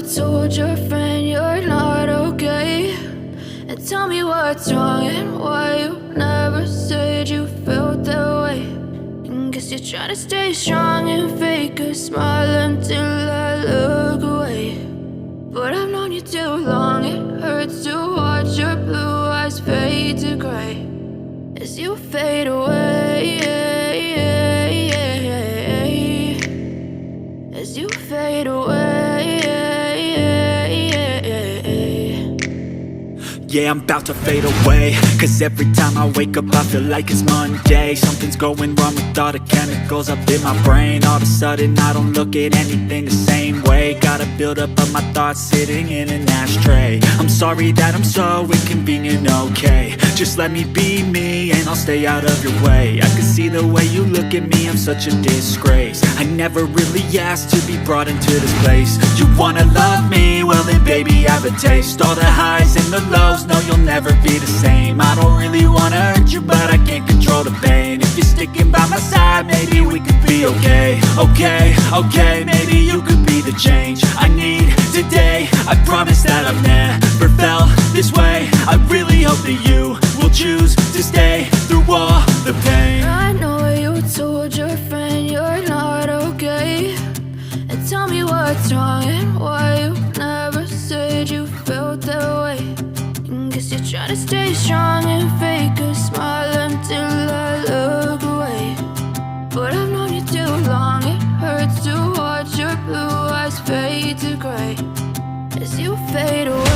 told your friend you're not okay? And tell me what's wrong and why you never said you felt that way. And guess you're trying to stay strong and fake a smile until I look away. But I've known you too long, it hurts to watch your blue eyes fade to gray as you fade away, as you fade away. Yeah, I'm about to fade away, cause every time I wake up I feel like it's Monday. Something's going wrong with all the chemicals up in my brain. All of a sudden I don't look at anything the same way. Got a buildup of my thoughts sitting in an ashtray. I'm sorry that I'm so inconvenient, okay? Just let me be me and I'll stay out of your way. I can see the way you look at me, I'm such a disgrace. I never really asked to be brought into this place. You wanna love me? Well then baby I have a taste. All the highs and the lows, no, you'll never be the same. I don't really wanna hurt you, but I can't control the pain. If you're sticking by my side, maybe we could be okay. Okay, maybe you could be the change I need today. I promise that I've never felt this way. I really hope that you will choose to stay through all the pain. I know you told your friend you're not okay. And tell me what's wrong and why you never said you felt that way. Guess you're trying to stay strong and fake a smile until I look away. But I've known you too long, it hurts to watch your blue eyes fade to gray as you fade away.